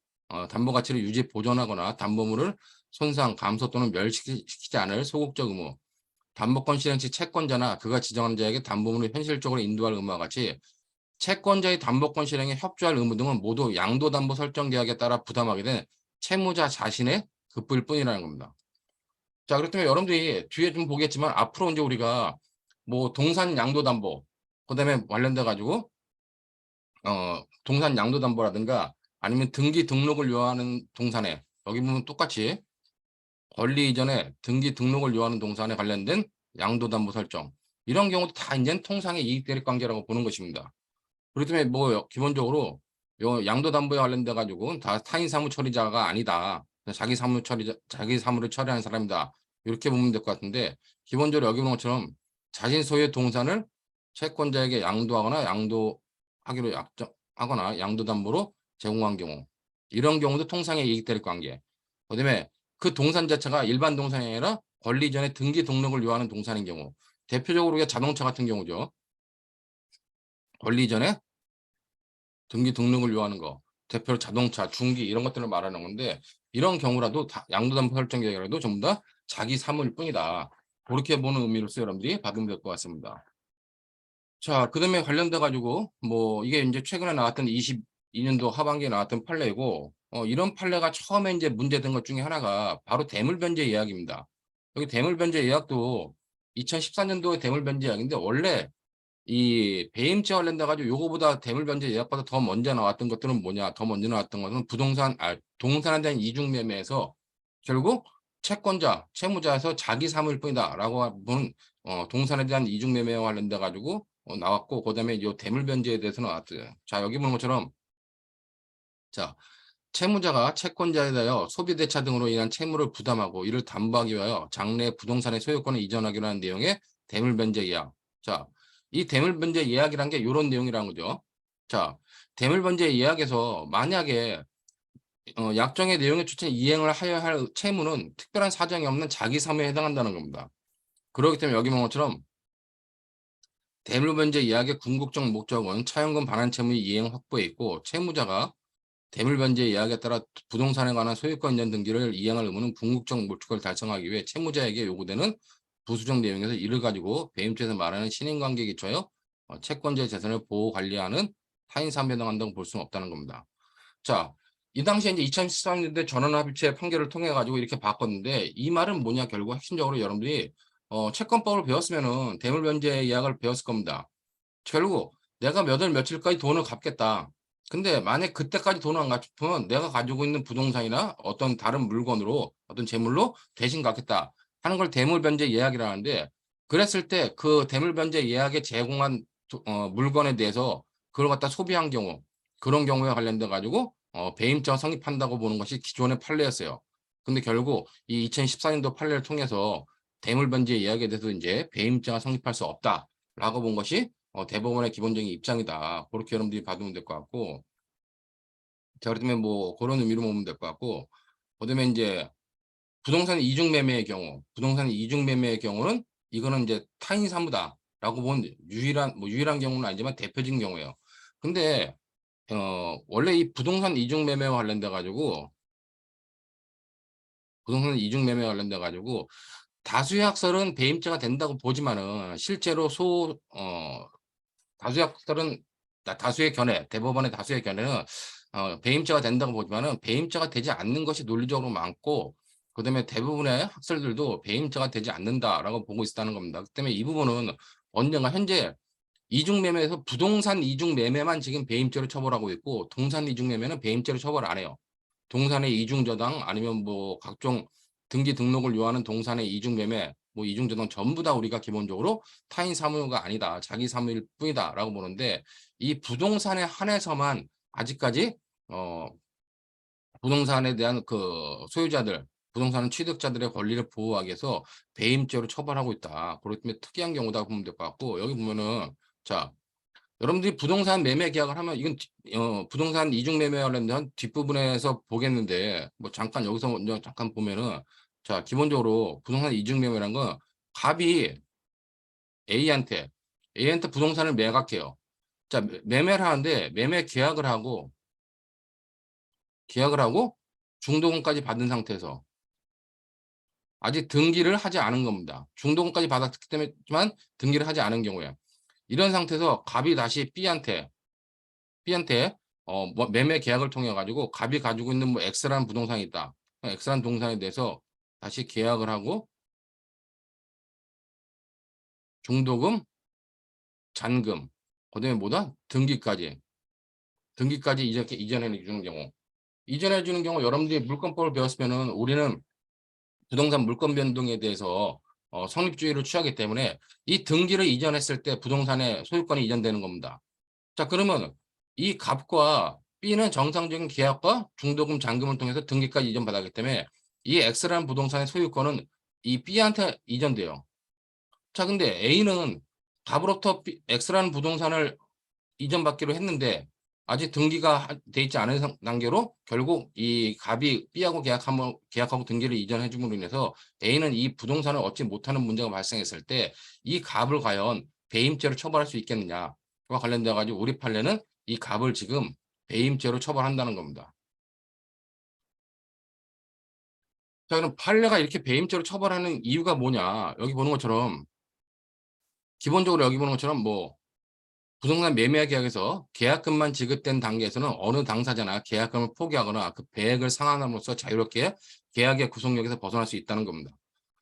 담보 가치를 유지 보존하거나 담보물을 손상, 감소 또는 멸시키지 않을 소극적 의무, 담보권 실행 시 채권자나 그가 지정한 자에게 담보물을 현실적으로 인도할 의무와 같이 채권자의 담보권 실행에 협조할 의무 등은 모두 양도담보 설정 계약에 따라 부담하게 된 채무자 자신의 급부일 뿐이라는 겁니다. 자, 그렇기 때문에 여러분들이 뒤에 좀 보겠지만 앞으로 이제 우리가 뭐 동산 양도담보, 그다음에 관련돼 가지고 동산 양도담보라든가 아니면 등기 등록을 요하는 동산에, 여기 보면 똑같이 권리 이전에 등기 등록을 요하는 동산에 관련된 양도담보 설정, 이런 경우도 다 이제는 통상의 이익대립 관계라고 보는 것입니다. 그렇기 때문에 뭐 기본적으로 요 양도담보에 관련돼 가지고 다 타인 사무 처리자가 아니다. 자기 사무를 처리하는 사람이다. 이렇게 보면 될 것 같은데 기본적으로 여기 보는 것처럼 자신 소유의 동산을 채권자에게 양도하거나 양도하기로 약정하거나 양도담보로 제공한 경우 이런 경우도 통상의 이익대립 관계. 그다음에 그 동산 자체가 일반 동산이 아니라 권리 전에 등기 등록을 요하는 동산인 경우 대표적으로 우리가 자동차 같은 경우죠. 권리 전에 등기 등록을 요하는 거, 대표로 자동차, 중기 이런 것들을 말하는 건데 이런 경우라도 다 양도담보 설정 계획이라도 전부 다 자기 사무일 뿐이다. 그렇게 보는 의미로서 여러분들이 받으면 될 것 같습니다. 자, 그다음에 관련돼 가지고 뭐 이게 이제 최근에 나왔던 22년도 하반기에 나왔던 판례이고 이런 판례가 처음에 이제 문제된 것 중에 하나가 바로 대물변제 예약입니다. 여기 대물변제 예약도 2014년도에 대물변제 예약인데 원래 이 배임죄 관련돼 가지고 요거보다 대물변제 예약보다 더 먼저 나왔던 것들은 뭐냐? 더 먼저 나왔던 것은 동산에 대한 이중 매매에서 결국 채권자, 채무자에서 자기 사무일 뿐이다라고 보는 동산에 대한 이중 매매와 관련돼 가지고 나왔고 그다음에 요 대물변제에 대해서 나왔어요. 자, 여기 보는 것처럼 자, 채무자가 채권자에 대하여 소비대차 등으로 인한 채무를 부담하고 이를 담보하기 위하여 장래 부동산의 소유권을 이전하기로 하는 내용의 대물변제 예약. 자, 이 대물변제 예약이란 게 요런 내용이라는 거죠. 자, 대물변제 예약에서 만약에 약정의 내용에 추천 이행을 하여야 할 채무는 특별한 사정이 없는 자기 사무에 해당한다는 겁니다. 그렇기 때문에 여기 보는 것처럼 대물변제 예약의 궁극적 목적은 차용금 반환 채무 이행 확보에 있고 채무자가 대물변제 예약에 따라 부동산에 관한 소유권 이전 등기를 이행할 의무는 궁극적 목적을 달성하기 위해 채무자에게 요구되는 부수적 내용에서 이를 가지고 배임죄에서 말하는 신인관계에 기초하여 채권자의 재산을 보호 관리하는 타인 사무에 해당한다고 볼 수는 없다는 겁니다. 자, 이 당시에 이제 2013년대 전원합의체 판결을 통해 가지고 이렇게 바꿨는데 이 말은 뭐냐 결국 핵심적으로 여러분들이 채권법을 배웠으면은 대물변제 예약을 배웠을 겁니다. 결국 내가 몇 월 며칠까지 돈을 갚겠다. 근데 만약 그때까지 돈을 안 갚으면 내가 가지고 있는 부동산이나 어떤 다른 물건으로 어떤 재물로 대신 갚겠다 하는 걸 대물변제 예약이라는데 그랬을 때 그 대물변제 예약에 제공한 물건에 대해서 그걸 갖다 소비한 경우 그런 경우에 관련돼 가지고 배임죄가 성립한다고 보는 것이 기존의 판례였어요. 근데 결국 이 2014년도 판례를 통해서 대물변제 예약에 대해서 이제 배임죄가 성립할 수 없다라고 본 것이 대법원의 기본적인 입장이다. 그렇게 여러분들이 받으면 될 것 같고. 자, 그렇다면 뭐 그런 의미로 보면 될 것 같고. 그다음에 이제 부동산 이중 매매의 경우는 이거는 이제 타인 사무다라고 본 유일한 경우는 아니지만 대표적인 경우예요. 근데 원래 이 부동산 이중 매매와 관련돼 가지고 다수의 학설은 배임죄가 된다고 보지만은 실제로 다수의 견해, 대법원의 다수의 견해는 배임죄가 된다고 보지만은 배임죄가 되지 않는 것이 논리적으로 많고 그다음에 대부분의 학설들도 배임죄가 되지 않는다라고 보고 있다는 겁니다. 그 때문에 이 부분은 언젠가 현재 이중매매에서 부동산 이중매매만 지금 배임죄로 처벌하고 있고 동산 이중매매는 배임죄로 처벌 안 해요. 동산의 이중저당 아니면 뭐 각종 등기 등록을 요하는 동산의 이중매매 뭐 이중저당 전부 다 우리가 기본적으로 타인 사무가 아니다. 자기 사무일 뿐이다라고 보는데 이 부동산에 한해서만 아직까지 어 부동산에 대한 그 소유자들 부동산 취득자들의 권리를 보호하기 위해서 배임죄로 처벌하고 있다. 그렇기 때문에 특이한 경우다 보면 될 것 같고 여기 보면은 자 여러분들이 부동산 매매 계약을 하면 이건 부동산 이중 매매 관련된 뒷부분에서 보겠는데 뭐 잠깐 여기서 먼저 잠깐 보면은 자 기본적으로 부동산 이중 매매라는 건 갑이 A한테 부동산을 매각해요. 자 매매를 하는데 계약을 하고 중도금까지 받은 상태에서 아직 등기를 하지 않은 겁니다. 중도금까지 받았기 때문에지만 등기를 하지 않은 경우에 이런 상태에서 갑이 다시 B한테 뭐 매매 계약을 통해 가지고 갑이 가지고 있는 뭐 X라는 부동산이 있다. X라는 동산에 대해서 다시 계약을 하고 중도금, 잔금, 그다음에 뭐다? 등기까지 이전해 주는 경우. 이전해 주는 경우 여러분들이 물권법을 배웠으면은 우리는 부동산 물권 변동에 대해서 성립주의를 취하기 때문에 이 등기를 이전했을 때 부동산의 소유권이 이전되는 겁니다. 자, 그러면 이 갑과 B는 정상적인 계약과 중도금 잔금을 통해서 등기까지 이전받았기 때문에 이 X라는 부동산의 소유권은 이 B한테 이전돼요. 자, 근데 A는 갑으로부터 X라는 부동산을 이전받기로 했는데 아직 등기가 돼 있지 않은 단계로 결국 이 갑이 B하고 계약하고 등기를 이전해 줌으로 인해서 A는 이 부동산을 얻지 못하는 문제가 발생했을 때 이 갑을 과연 배임죄로 처벌할 수 있겠느냐와 관련돼 가지고 우리 판례는 이 갑을 지금 배임죄로 처벌한다는 겁니다. 자, 그럼 판례가 이렇게 배임죄로 처벌하는 이유가 뭐냐? 여기 보는 것처럼 기본적으로 여기 보는 것처럼 뭐 부동산 매매 계약에서 계약금만 지급된 단계에서는 어느 당사자나 계약금을 포기하거나 그 배액을 상환함으로써 자유롭게 계약의 구속력에서 벗어날 수 있다는 겁니다.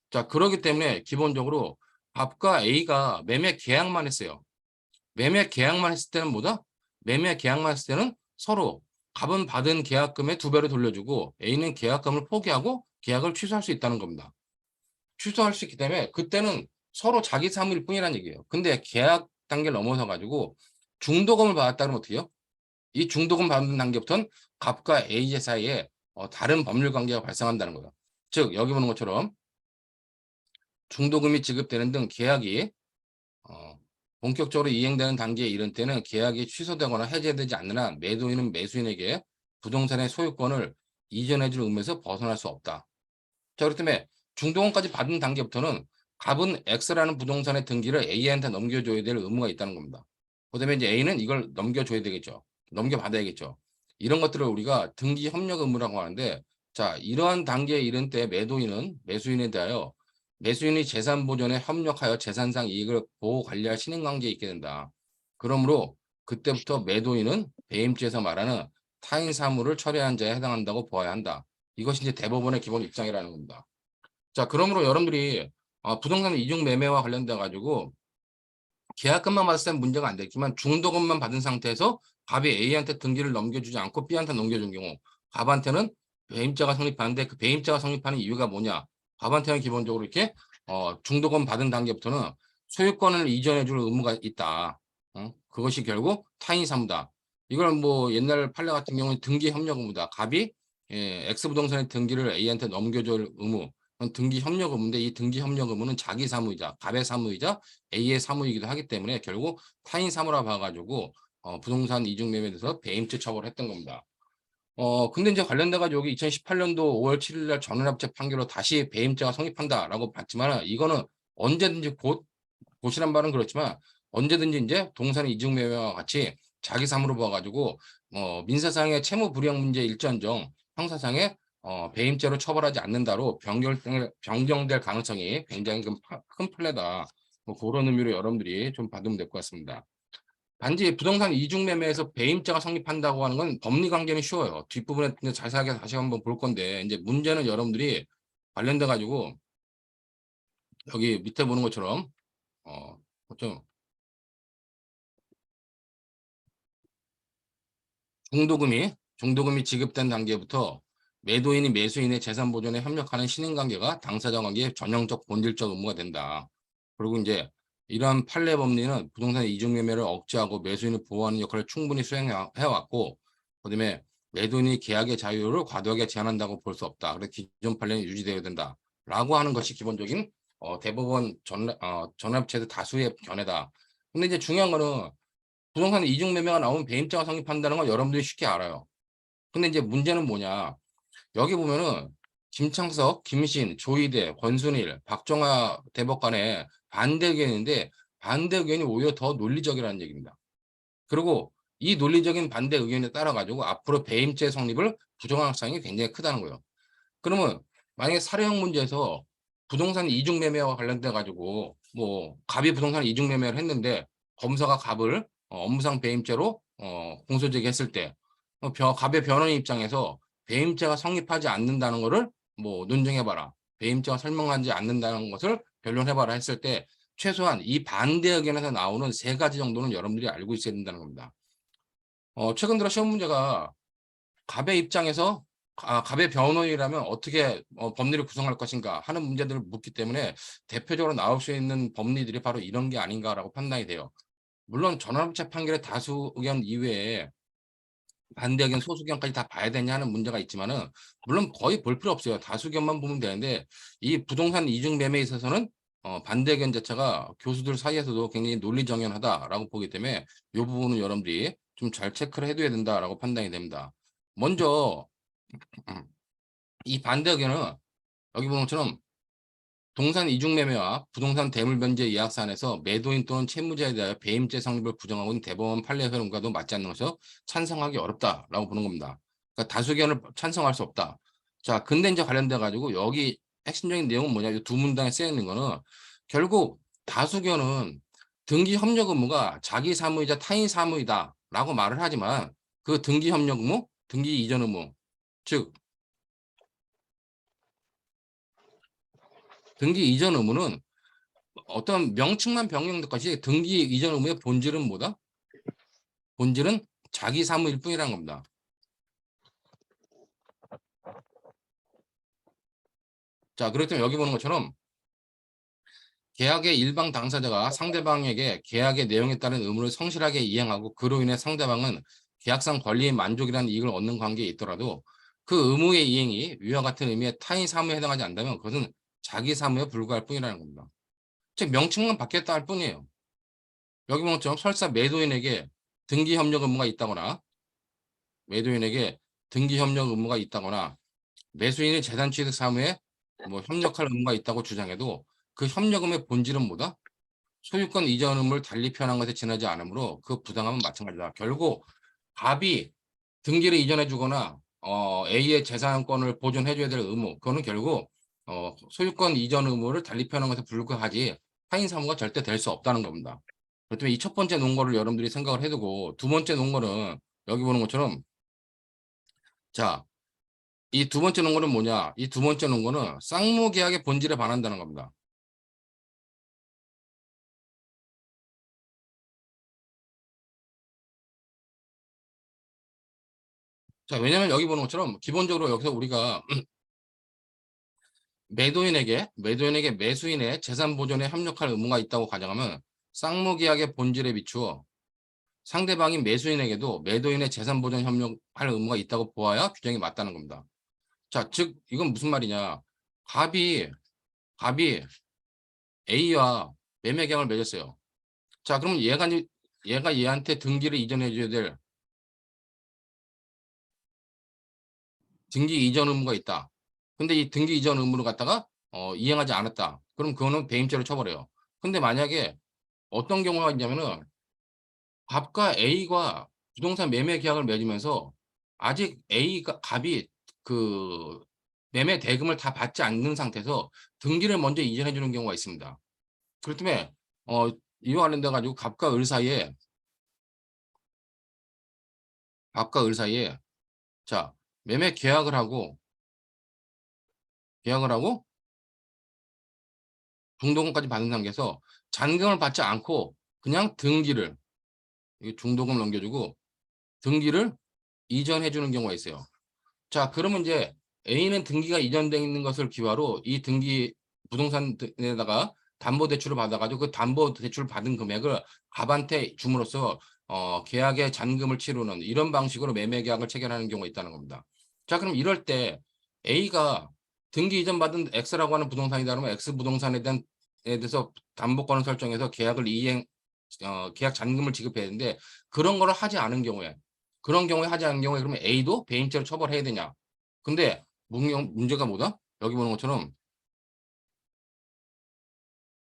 자, 그렇기 때문에 기본적으로 갑과 A가 매매 계약만 했어요. 매매 계약만 했을 때는 뭐다? 매매 계약만 했을 때는 서로 갑은 받은 계약금의 2배를 돌려주고 A는 계약금을 포기하고 계약을 취소할 수 있다는 겁니다. 취소할 수 있기 때문에 그때는 서로 자기 사무일 뿐이라는 얘기예요. 근데 계약 단계를 넘어서 가지고 중도금을 받았다 그러면 어떻게 해요? 이 중도금 받는 단계부터는 갑과 A 사이에 다른 법률 관계가 발생한다는 거예요. 즉 여기 보는 것처럼 중도금이 지급되는 등 계약이 본격적으로 이행되는 단계에 이른 때는 계약이 취소되거나 해제되지 않는 한 매도인은 매수인에게 부동산의 소유권을 이전해줄 의무에서 벗어날 수 없다. 자, 그렇기 때문에 중도금까지 받은 단계부터는 갑은 X라는 부동산의 등기를 A한테 넘겨줘야 될 의무가 있다는 겁니다. 그다음에 이제 A는 이걸 넘겨줘야 되겠죠. 넘겨받아야겠죠. 이런 것들을 우리가 등기 협력 의무라고 하는데, 자, 이러한 단계에 이른 때 매도인은 매수인에 대하여 매수인이 재산 보전에 협력하여 재산상 이익을 보호 관리할 신임관계에 있게 된다. 그러므로 그때부터 매도인은 배임죄에서 말하는 타인 사무를 철회한 자에 해당한다고 보아야 한다. 이것이 이제 대법원의 기본 입장이라는 겁니다. 자, 그러므로 여러분들이 부동산 이중 매매와 관련돼 가지고 계약금만 받았을 때는 문제가 안 되지만 중도금만 받은 상태에서 갑이 A한테 등기를 넘겨주지 않고 B한테 넘겨준 경우 갑한테는 배임죄가 성립하는데 그 배임죄가 성립하는 이유가 뭐냐? 갑한테는 기본적으로 이렇게 중도금 받은 단계부터는 소유권을 이전해 줄 의무가 있다. 그것이 결국 타인 사무다. 이걸 뭐 옛날 판례 같은 경우는 등기 협력 의무다. 갑이 X부동산의 등기를 A한테 넘겨줄 의무. 그건 등기 협력 의무인데 이 등기 협력 의무는 자기 사무이자 갑의 사무이자 A의 사무이기도 하기 때문에 결국 타인 사무라 봐가지고 부동산 이중 매매에 대해서 배임죄 처벌을 했던 겁니다. 근데 이제 관련돼 가지고 여기 2018년도 5월 7일 날 전원합체 판결로 다시 배임죄가 성립한다라고 봤지만 이거는 언제든지 곧이란 말은 그렇지만 언제든지 이제 동산 이중 매매와 같이 자기 사무로 봐가지고 민사상의 채무 불이행 문제 일전정 형사상의 배임죄로 처벌하지 않는다로 변경될 가능성이 굉장히 큰 판례다. 뭐 그런 의미로 여러분들이 좀 받으면 될 것 같습니다. 단지 부동산 이중 매매에서 배임죄가 성립한다고 하는 건 법리 관계는 쉬워요. 뒷부분에 자세하게 다시 한번 볼 건데 이제 문제는 여러분들이 관련돼 가지고 여기 밑에 보는 것처럼 좀 중도금이 지급된 단계부터 매도인이 매수인의 재산 보존에 협력하는 신인관계가 당사자 관계의 전형적 본질적 의무가 된다. 그리고 이제 이러한 판례 법리는 부동산 이중 매매를 억제하고 매수인을 보호하는 역할을 충분히 수행해왔고, 그다음에 매도인이 계약의 자유를 과도하게 제한한다고 볼 수 없다. 그래서 기존 판례는 유지되어야 된다라고 하는 것이 기본적인 대법원 전합체의 다수의 견해다. 근데 이제 중요한 거는 부동산 이중 매매가 나오면 배임죄가 성립한다는 건 여러분들이 쉽게 알아요. 근데 이제 문제는 뭐냐? 여기 보면은 김창석, 김신, 조희대, 권순일, 박정아 대법관의 반대 의견인데 반대 의견이 오히려 더 논리적이라는 얘기입니다. 그리고 이 논리적인 반대 의견에 따라 가지고 앞으로 배임죄 성립을 부정할 가능성이 굉장히 크다는 거예요. 그러면 만약에 사례형 문제에서 부동산 이중 매매와 관련돼 가지고 뭐 갑이 부동산 이중 매매를 했는데 검사가 갑을 업무상 배임죄로 공소 제기했을 때 갑의 변호인 입장에서 배임죄가 성립하지 않는다는 것을 뭐 논증해봐라. 배임죄가 설명하지 않는다는 것을 변론해봐라 했을 때 최소한 이 반대 의견에서 나오는 3가지 정도는 여러분들이 알고 있어야 된다는 겁니다. 최근 들어 시험 문제가 갑의 입장에서 갑의 변호인이라면 어떻게 법리를 구성할 것인가 하는 문제들을 묻기 때문에 대표적으로 나올 수 있는 법리들이 바로 이런 게 아닌가라고 판단이 돼요. 물론 전원합체 판결의 다수 의견 이외에 반대 의견, 소수 의견까지 다 봐야 되냐 하는 문제가 있지만은 물론 거의 볼 필요 없어요. 다수 의견만 보면 되는데 이 부동산 이중 매매에 있어서는 반대 의견 자체가 교수들 사이에서도 굉장히 논리정연하다라고 보기 때문에 이 부분은 여러분들이 좀 잘 체크를 해둬야 된다라고 판단이 됩니다. 먼저 이 반대 의견은 여기 보는 것처럼 동산 이중 매매와 부동산 대물 변제 예약 사안에서 매도인 또는 채무자에 대하여 배임죄 성립을 부정하고 있는 대법원 판례 흐름과도 맞지 않는 것에서 찬성하기 어렵다라고 보는 겁니다. 그러니까 다수 의견을 찬성할 수 없다. 자, 근데 이제 관련돼 가지고 여기 핵심적인 내용은 뭐냐? 이 두 문단에 쓰여 있는 거는 결국 다수 의견은 등기 협력 의무가 자기 사무이자 타인 사무이다라고 말을 하지만 그 등기 협력 의무, 등기 이전 의무, 즉 등기 이전 의무는 어떤 명칭만 변경될 것이 등기 이전 의무의 본질은 뭐다? 본질은 자기 사무일 뿐이라는 겁니다. 자, 그렇기 때문에 여기 보는 것처럼 계약의 일방 당사자가 상대방에게 계약의 내용에 따른 의무를 성실하게 이행하고 그로 인해 상대방은 계약상 권리의 만족이라는 이익을 얻는 관계에 있더라도 그 의무의 이행이 위와 같은 의미의 타인 사무에 해당하지 않는다면 그것은 자기 사무에 불과할 뿐이라는 겁니다. 즉 명칭만 바뀌었다 할 뿐이에요. 여기 보는 것처럼 설사 매도인에게 등기 협력 의무가 있다거나 매도인에게 등기 협력 의무가 있다거나 매수인의 재산 취득 사무에 협력할 의무가 있다고 주장해도 그 협력금의 본질은 뭐다? 소유권 이전 의무를 달리 표현한 것에 지나지 않으므로 그 부당함은 마찬가지다. 결국 갑이 등기를 이전해 주거나 A의 재산권을 보존해 줘야 될 의무, 그거는 결국 소유권 이전 의무를 달리 표현한 것에 불과하지 타인 사무가 절대 될 수 없다는 겁니다. 그렇기 때문에 이 첫 번째 논거를 여러분들이 생각을 해두고 두 번째 논거는 여기 보는 것처럼 자, 이 두 번째 논거는 뭐냐? 이 두 번째 논거는 쌍무 계약의 본질에 반한다는 겁니다. 자, 왜냐면 여기 보는 것처럼 기본적으로 여기서 우리가 매도인에게 매수인의 재산 보존에 협력할 의무가 있다고 가정하면 쌍무 계약의 본질에 비추어 상대방인 매수인에게도 매도인의 재산 보존 협력할 의무가 있다고 보아야 규정이 맞다는 겁니다. 자, 즉 이건 무슨 말이냐? 갑이 A와 매매 계약을 맺었어요. 자, 그럼 얘가 얘한테 등기를 이전해 줘야 될 등기 이전 의무가 있다. 근데 이 등기 이전 의무를 갖다가 이행하지 않았다. 그럼 그거는 배임죄로 처벌해요. 근데 만약에 어떤 경우가 있냐면은 갑과 A가 부동산 매매 계약을 맺으면서 아직 갑이 그 매매 대금을 다 받지 않는 상태에서 등기를 먼저 이전해 주는 경우가 있습니다. 그렇기 때문에 이와 관련돼 가지고 갑과 을 사이에 자, 매매 계약을 하고 중도금까지 받은 상태에서 잔금을 받지 않고 그냥 중도금 넘겨주고 등기를 이전해 주는 경우가 있어요. 자, 그러면 이제 A는 등기가 이전되어 있는 것을 기화로 이 등기 부동산에다가 담보대출을 받아가지고 그 담보대출 받은 금액을 갑한테 줌으로써 계약의 잔금을 치르는 이런 방식으로 매매 계약을 체결하는 경우가 있다는 겁니다. 자, 그럼 이럴 때 A가 등기 이전 받은 X라고 하는 부동산이다 그러면 X 부동산에 대해서 담보권을 설정해서 계약 잔금을 지급해야 되는데 그런 거를 하지 않은 경우에 그러면 A도 배임죄로 처벌해야 되냐? 근데 문제가 뭐다? 여기 보는 것처럼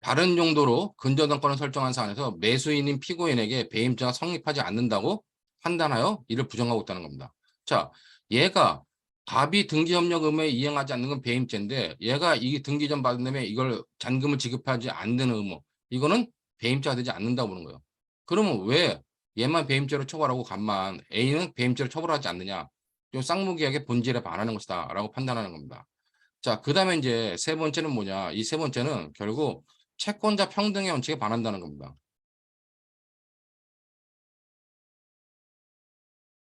다른 정도로 근저당권을 설정한 사안에서 매수인인 피고인에게 배임죄가 성립하지 않는다고 판단하여 이를 부정하고 있다는 겁니다. 자, 얘가 갑이 등기협력 의무에 이행하지 않는 건 배임죄인데 얘가 이 등기 전 받은 다음에 이걸 잔금을 지급하지 않는 의무 이거는 배임죄가 되지 않는다고 보는 거예요. 그러면 왜 얘만 배임죄로 처벌하고 갑만 A는 배임죄로 처벌하지 않느냐? 이 쌍무계약의 본질에 반하는 것이다 라고 판단하는 겁니다. 자, 그 다음에 이제 세 번째는 뭐냐? 이 세 번째는 결국 채권자 평등의 원칙에 반한다는 겁니다.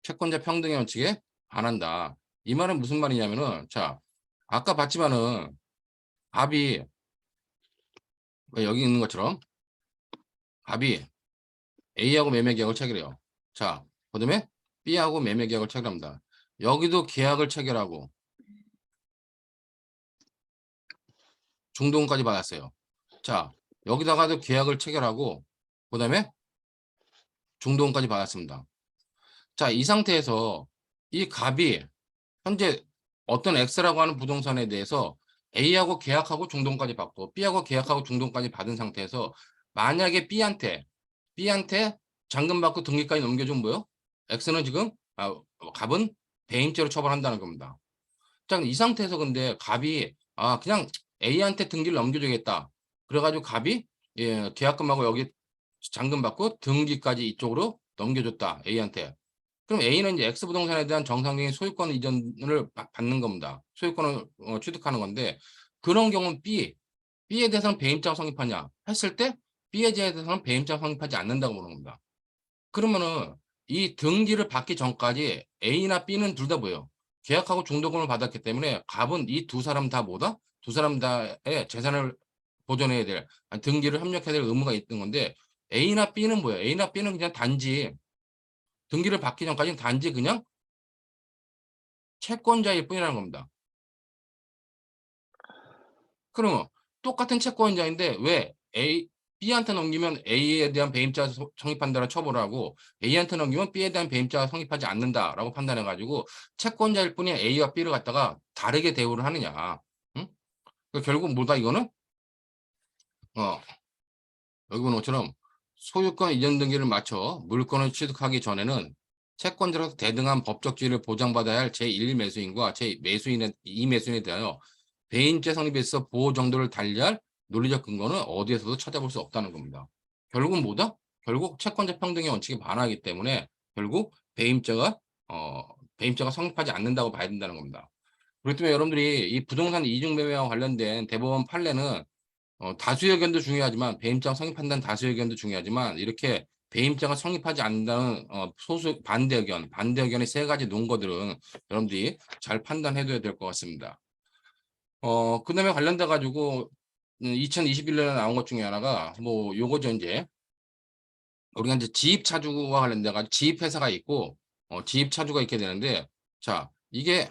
채권자 평등의 원칙에 반한다. 이 말은 무슨 말이냐면은, 자, 아까 봤지만은 갑이 여기 있는 것처럼 갑이 A하고 매매 계약을 체결해요. 자, 그다음에 B하고 매매 계약을 체결합니다. 여기도 계약을 체결하고 중도금까지 받았어요. 자, 여기다가도 계약을 체결하고 그다음에 중도금까지 받았습니다. 자, 이 상태에서 이 갑이 현재 어떤 X라고 하는 부동산에 대해서 A하고 계약하고 중도금까지 받고 B하고 계약하고 중도금까지 받은 상태에서 만약에 B한테 잔금 받고 등기까지 넘겨준 뭐요? X는 지금 갑은 배임죄로 처벌한다는 겁니다. 자, 이 상태에서 근데 갑이 그냥 A한테 등기를 넘겨주겠다. 그래가지고 갑이 계약금하고 여기 잔금 받고 등기까지 이쪽으로 넘겨줬다. A한테. 그럼 A는 이제 X부동산에 대한 정상적인 소유권 이전을 받는 겁니다. 소유권을 취득하는 건데 그런 경우는 B에 대해서는 배임자가 성립하냐 했을 때 B에 대해서는 배임자가 성립하지 않는다고 보는 겁니다. 그러면은 이 등기를 받기 전까지 A나 B는 둘 다 뭐예요? 계약하고 중도금을 받았기 때문에 갑은 이 두 사람 다 뭐다? 두 사람 다의 재산을 보존해야 될, 등기를 협력해야 될 의무가 있는 건데 A나 B는 뭐예요? A나 B는 그냥 단지 등기를 받기 전까지는 단지 그냥 채권자일 뿐이라는 겁니다. 그러면 똑같은 채권자인데 왜 B한테 넘기면 A에 대한 배임자 성립한다는 처벌을 하고 A한테 넘기면 B에 대한 배임자가 성립하지 않는다라고 판단해가지고 채권자일 뿐인 A와 B를 갖다가 다르게 대우를 하느냐. 응? 결국 뭐다 이거는 어, 여기 보는 것처럼 소유권 이전 등기를 마쳐 물건을 취득하기 전에는 채권자로서 대등한 법적 지위를 보장받아야 할 제1 매수인과 제2 매수인에 대하여 배임죄 성립에 있어 보호 정도를 달리할 논리적 근거는 어디에서도 찾아볼 수 없다는 겁니다. 결국은 뭐다? 결국 채권자 평등의 원칙에 반하기 때문에 결국 배임죄가 성립하지 않는다고 봐야 된다는 겁니다. 그렇기 때문에 여러분들이 이 부동산 이중매매와 관련된 대법원 판례는 다수 의견도 중요하지만 배임자가 성립한다는 다수 의견도 중요하지만 이렇게 배임자가 성립하지 않는다는 소수 반대 의견의 세 가지 논거들은 여러분들이 잘 판단해둬야 될 것 같습니다. 그다음에 관련돼 가지고 2021년에 나온 것 중에 하나가 뭐 요거죠. 이제 우리가 이제 지입 차주와 관련돼 가지고 지입 회사가 있고 지입 차주가 있게 되는데 자 이게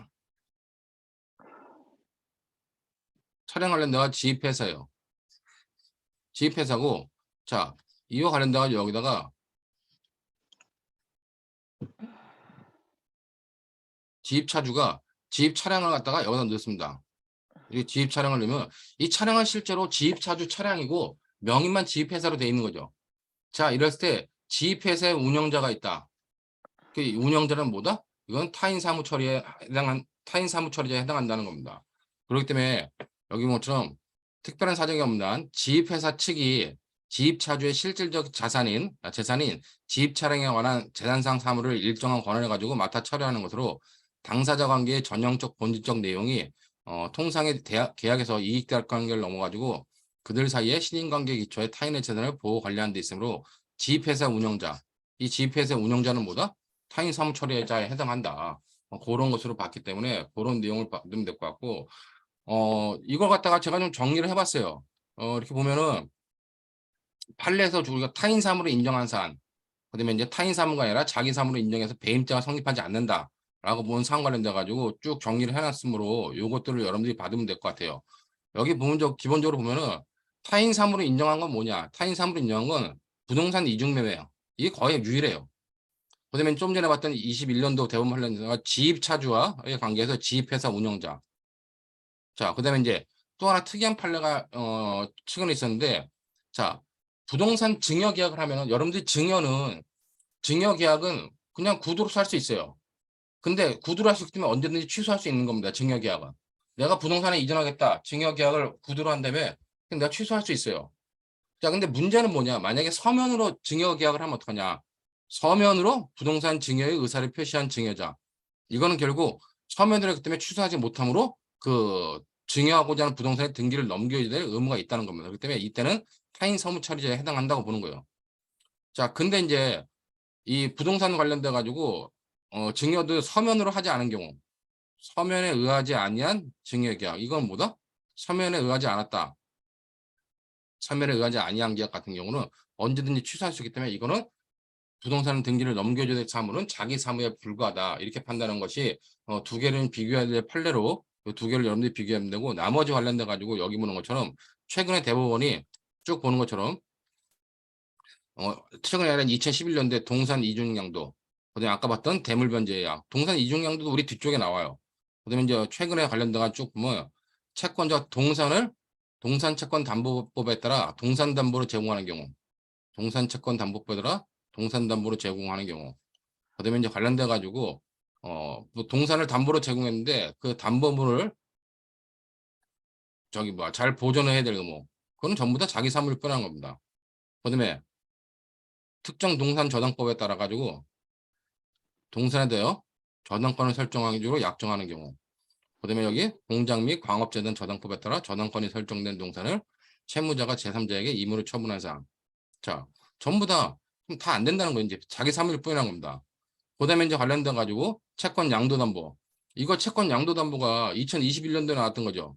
차량 관련돼 가지고 지입 회사예요. 지입 회사고 자 이와 관련돼 가지고 여기다가 지입 차주가 지입 차량을 갖다가 여기다 넣습니다. 이 지입 차량을 넣으면 이 차량은 실제로 지입 차주 차량이고 명의만 지입 회사로 돼 있는 거죠. 자, 이랬을 때 지입 회사의 운영자가 있다. 그 운영자는 뭐다? 이건 타인 사무 처리에 해당한다는 겁니다. 그렇기 때문에 여기 것처럼 특별한 사정이 없는 한 지입 회사 측이 지입 차주의 실질적 재산인 지입 차량에 관한 재산상 사무를 일정한 권한을 가지고 맡아 처리하는 것으로 당사자 관계의 전형적 본질적 내용이 통상의 계약에서 이익대학 관계를 넘어가지고 그들 사이의 신인관계 기초의 타인의 재산을 보호 관리하는 데 있으므로 지입회사 운영자, 이 지입회사 운영자는 뭐다? 타인 사무 처리자에 해당한다. 그런 것으로 봤기 때문에 그런 내용을 받으면 될 것 같고 이걸 갖다가 제가 좀 정리를 해봤어요. 이렇게 보면은 판례에서 우리가 타인 사무를 인정한 사안, 그다음에 이제 타인 사무가 아니라 자기 사무로 인정해서 배임자가 성립하지 않는다라고 본 사안 관련돼 가지고 쭉 정리를 해놨으므로 요것들을 여러분들이 받으면 될 것 같아요. 여기 보면 기본적으로 보면은 타인 사무로 인정한 건 뭐냐? 타인 사무로 인정한 건 부동산 이중매매예요. 이게 거의 유일해요. 그다음에 좀 전에 봤던 21년도 대법원 판례가 지입차주와의 관계에서 지입회사 운영자. 자, 그다음에 이제 또 하나 특이한 판례가 최근에 있었는데, 자, 부동산 증여 계약을 하면은 여러분들이 증여 계약은 그냥 구두로 살 수 있어요. 근데 구두로 할 수 있기 때문에 언제든지 취소할 수 있는 겁니다. 증여 계약은. 내가 부동산에 이전하겠다. 증여 계약을 구두로 한 다음에 그냥 내가 취소할 수 있어요. 자, 근데 문제는 뭐냐? 만약에 서면으로 증여 계약을 하면 어떡하냐? 서면으로 부동산 증여의 의사를 표시한 증여자. 이거는 결국 서면으로 했기 때문에 취소하지 못하므로 그 증여하고자 하는 부동산의 등기를 넘겨야 될 의무가 있다는 겁니다. 그렇기 때문에 이때는 타인 서무 처리자에 해당한다고 보는 거예요. 자, 근데 이제 이 부동산 관련돼 가지고 증여도 서면으로 하지 않은 경우, 서면에 의하지 아니한 증여계약. 이건 뭐다? 서면에 의하지 않았다. 서면에 의하지 아니한 계약 같은 경우는 언제든지 취소할 수 있기 때문에 이거는 부동산 등기를 넘겨줘야 될 사물은 자기 사무에 불과하다. 이렇게 판단하는 것이 두 개를 비교해야 될 판례로 이 두 개를 여러분들이 비교하면 되고 나머지 관련돼 가지고 여기 보는 것처럼 최근에 대법원이 쭉 보는 것처럼 최근에 아니라 2011년도에 동산 이중양도 그다음에 아까 봤던 대물변제약 동산 이중양도도 우리 뒤쪽에 나와요. 그다음에 이제 최근에 관련돼가 쭉 보면 채권자 동산 채권 담보법에 따라 동산 담보로 제공하는 경우 동산 채권 담보법에 따라 동산 담보로 제공하는 경우 그다음에 이제 관련돼 가지고 뭐 동산을 담보로 제공했는데 그 담보물을 저기 뭐 잘 보존을 해야 될 의무 그건 전부 다 자기 사무일 뿐한 겁니다. 그다음에 특정 동산 저당법에 따라 가지고 동산에 대하여 저당권을 설정하기로 약정하는 경우 그다음에 여기 공장 및 광업재단 저당법에 따라 저당권이 설정된 동산을 채무자가 제3자에게 임의로 처분한 사항. 자, 전부 다 안 된다는 거예요. 이제 자기 사무일 뿐이라는 겁니다. 그다음에 이제 관련돼 가지고 채권 양도담보. 이거 채권 양도담보가 2021년도에 나왔던 거죠.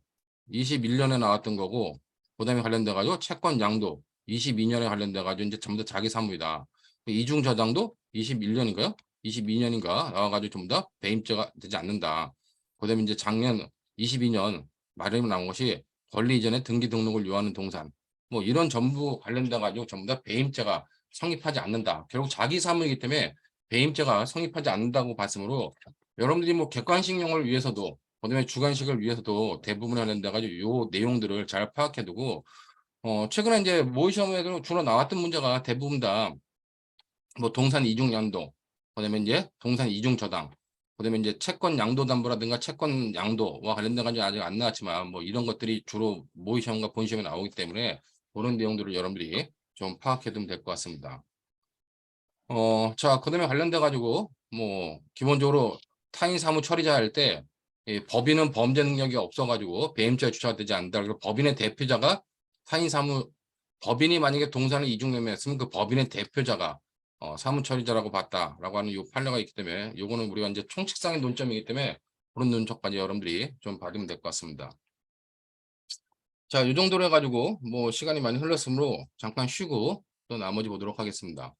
21년에 나왔던 거고 그다음에 관련돼 가지고 채권 양도 22년에 관련돼 가지고 이제 전부 다 자기 사무이다. 이중 저당도 21년인가요? 22년인가 나와 가지고 전부 다 배임죄가 되지 않는다. 그다음에 이제 작년 22년 말에 나온 것이 권리 이전에 등기 등록을 요하는 동산. 뭐 이런 전부 관련돼 가지고 전부 다 배임죄가 성립하지 않는다. 결국 자기 사무이기 때문에 배임죄가 성립하지 않는다고 봤으므로 여러분들이 뭐 객관식용을 위해서도 그다음에 주관식을 위해서도 대부분 관련돼 가지고 요 내용들을 잘 파악해 두고 최근에 이제 모의 시험에도 주로 나왔던 문제가 대부분 다 뭐 동산 이중 양도 그다음에 이제 동산 이중 저당 그다음에 이제 채권 양도 담보라든가 채권 양도와 관련돼 가지고 아직 안 나왔지만 뭐 이런 것들이 주로 모의 시험과 본 시험에 나오기 때문에 그런 내용들을 여러분들이 좀 파악해 두면 될 것 같습니다. 자, 그다음에 관련돼 가지고 뭐 기본적으로 타인 사무 처리자 할 때 법인은 범죄 능력이 없어 가지고 배임죄가 주체가 되지 않는다. 그리고 법인의 대표자가 타인 사무 법인이 만약에 동산을 이중매매했으면 그 법인의 대표자가 사무 처리자라고 봤다라고 하는 요 판례가 있기 때문에 요거는 우리가 이제 총칙상의 논점이기 때문에 그런 논점까지 여러분들이 좀 받으면 될 것 같습니다. 자, 요 정도로 해 가지고 뭐 시간이 많이 흘렀으므로 잠깐 쉬고 또 나머지 보도록 하겠습니다.